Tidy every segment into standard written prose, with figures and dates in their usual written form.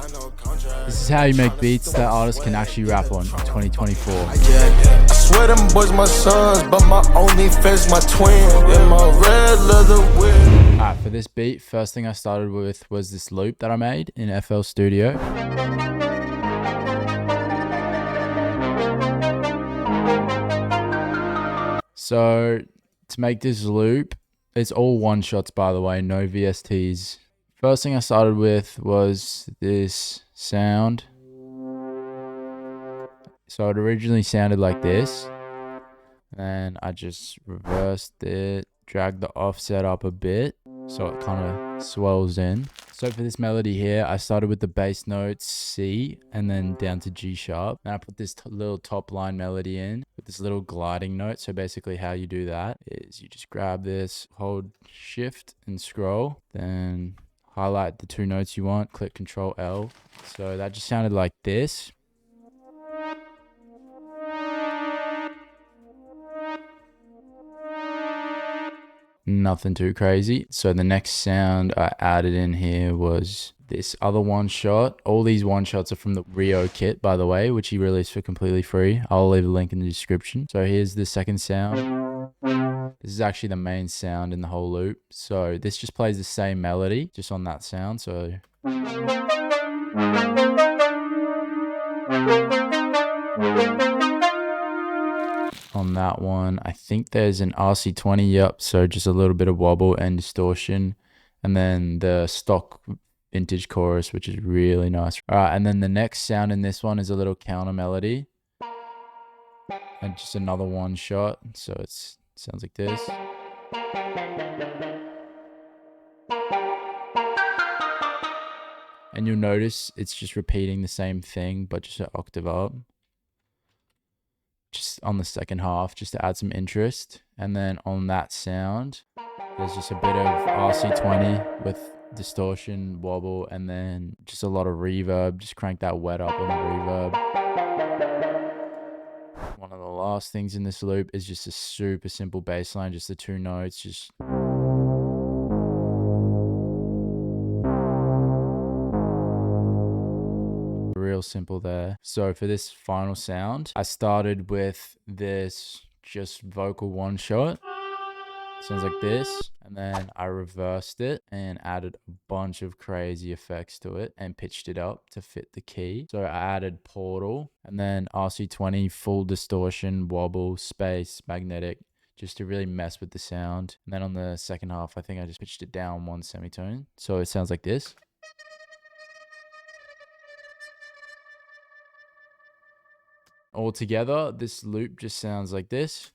This is how you make beats that artists can actually rap on in 2024. I swear them boys my sons, but my only face my twin in my red leather whip. Alright, for this beat, first thing I started with was this loop that I made in FL Studio. So to make this loop, it's all one shots, by the way, no VSTs. First thing I started with was this sound. So it originally sounded like this. And I just reversed it, dragged the offset up a bit so it kind of swells in. So for this melody here, I started with the bass notes C and then down to G sharp. And I put this little top line melody in with this little gliding note. So basically how you do that is you just grab this, hold shift and scroll, then highlight the two notes you want, click Control L. So that just sounded like this. Nothing too crazy. So the next sound I added in here was this other one shot. All these one shots are from the Rio kit, by the way, which he released for completely free. I'll leave a link in the description. So here's the second sound. This is actually the main sound in the whole loop. So this just plays the same melody just on that sound. So on that one, I think there's an RC20, yep, so just a little bit of wobble and distortion, and then the stock vintage chorus, which is really nice. All right, and then the next sound in this one is a little counter melody and just another one shot, so it sounds like this. And you'll notice it's just repeating the same thing but just an octave up, just on the second half, just to add some interest. And then on that sound, there's just a bit of RC20 with distortion, wobble, and then just a lot of reverb. Just crank that wet up on the reverb. One of the last things in this loop is just a super simple bass line, just the two notes, just real simple there. So for this final sound, I started with this just vocal one shot. Sounds like this, and then I reversed it and added a bunch of crazy effects to it and pitched it up to fit the key. So I added portal and then RC20, full distortion, wobble, space, magnetic, just to really mess with the sound. And then on the second half, I think I just pitched it down one semitone. So it sounds like this. All together, this loop just sounds like this.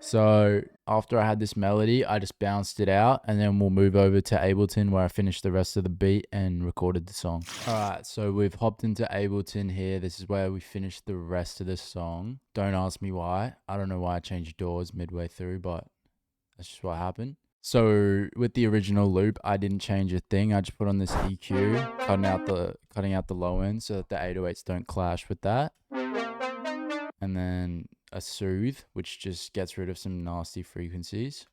So after I had this melody, I just bounced it out, and then we'll move over to Ableton where I finished the rest of the beat and recorded the song. All right, so we've hopped into Ableton here. This is where we finished the rest of the song. Don't ask me why. I don't know why I changed doors midway through, but that's just what happened. So with the original loop, I didn't change a thing. I just put on this EQ, cutting out the low end so that the 808s don't clash with that. And then a soothe, which just gets rid of some nasty frequencies.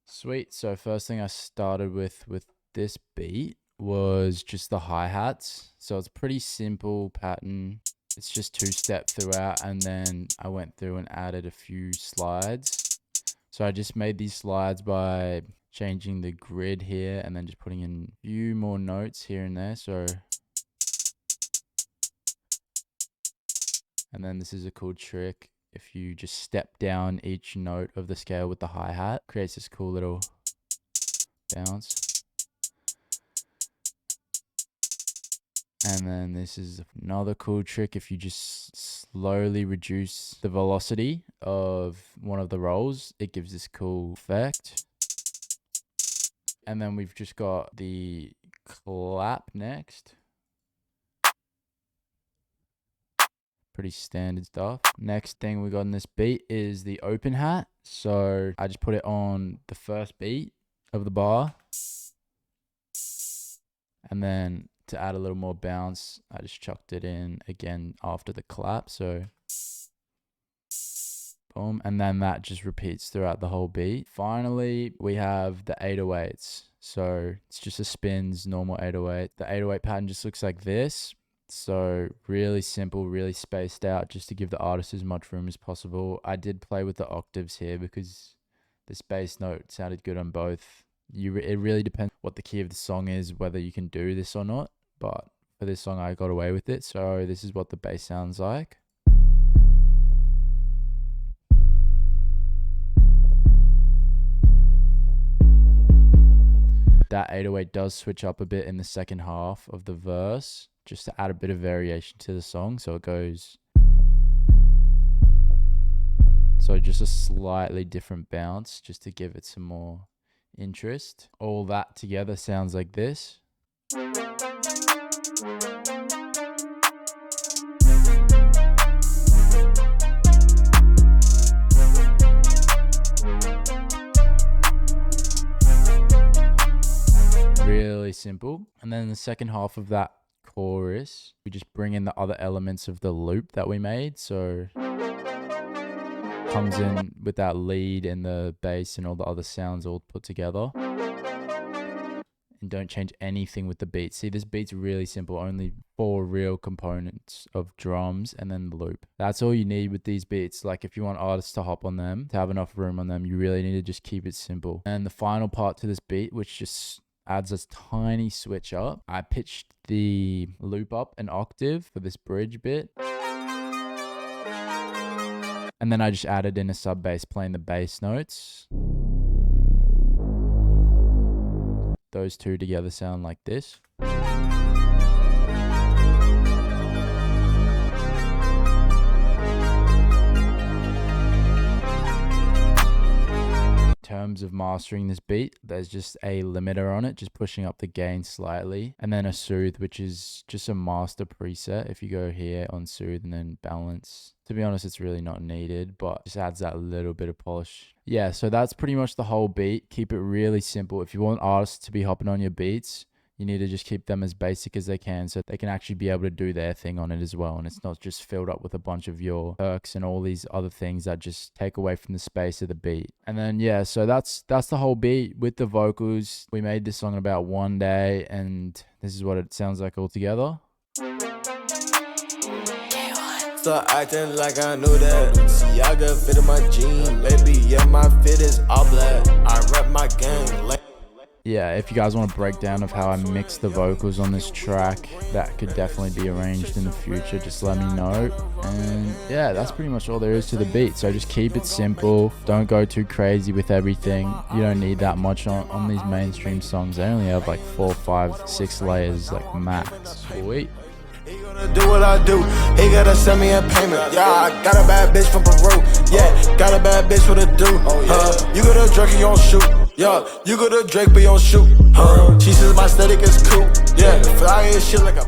Sweet. So first thing I started with this beat was just the hi-hats. So it's a pretty simple pattern. It's just two-step throughout, and then I went through and added a few slides. So I just made these slides by changing the grid here and then just putting in a few more notes here and there. So, and then this is a cool trick. If you just step down each note of the scale with the hi-hat, creates this cool little bounce. And then this is another cool trick. If you just slowly reduce the velocity of one of the rolls, it gives this cool effect. And then we've just got the clap next. Pretty standard stuff. Next thing we got in this beat is the open hat. So I just put it on the first beat of the bar. And then to add a little more bounce, I just chucked it in again after the clap. So boom, and then that just repeats throughout the whole beat. Finally, we have the 808s. So it's just a spins, normal 808. The 808 pattern just looks like this. So really simple, really spaced out, just to give the artist as much room as possible. I did play with the octaves here because this bass note sounded good on both. It really depends what the key of the song is, whether you can do this or not. But for this song, I got away with it. So this is what the bass sounds like. That 808 does switch up a bit in the second half of the verse, just to add a bit of variation to the song. So it goes, so just a slightly different bounce, just to give it some more interest. All that together sounds like this. Really simple. And then the second half of that chorus, we just bring in the other elements of the loop that we made. So comes in with that lead and the bass and all the other sounds all put together. And don't change anything with the beat. See, this beat's really simple. Only 4 real components of drums and then the loop. That's all you need with these beats. Like, if you want artists to hop on them, to have enough room on them, you really need to just keep it simple. And the final part to this beat, which just adds a tiny switch up, I pitched the loop up an octave for this bridge bit. And then I just added in a sub bass playing the bass notes. Those two together sound like this. In terms of mastering this beat, there's just a limiter on it, just pushing up the gain slightly, and then a soothe, which is just a master preset. If you go here on soothe and then balance, to be honest, it's really not needed, but just adds that little bit of polish. Yeah, so that's pretty much the whole beat. Keep it really simple. If you want artists to be hopping on your beats, you need to just keep them as basic as they can, so they can actually be able to do their thing on it as well. And it's not just filled up with a bunch of your perks and all these other things that just take away from the space of the beat. And then, yeah, so that's the whole beat with the vocals. We made this song in about 1 day, and this is what it sounds like all together. Start acting like I knew that. See, I got fit in my jeans. Baby, yeah, my fit is all black. I rep my gang like. Yeah, if you guys want a breakdown of how I mix the vocals on this track, that could definitely be arranged in the future, just let me know. And yeah, that's pretty much all there is to the beat. So just keep it simple, don't go too crazy with everything. You don't need that much on these mainstream songs. They only have like 4, 5, 6 layers, like max. Sweet. He gonna do what I do, he gotta send me a payment. Yeah, I got a bad bitch from Peru. Yeah, got a bad bitch with a do. You got a Drake, you don't shoot. Yeah, you got a Drake, but you don't shoot. She says my aesthetic is cool. Yeah, fly as shit like a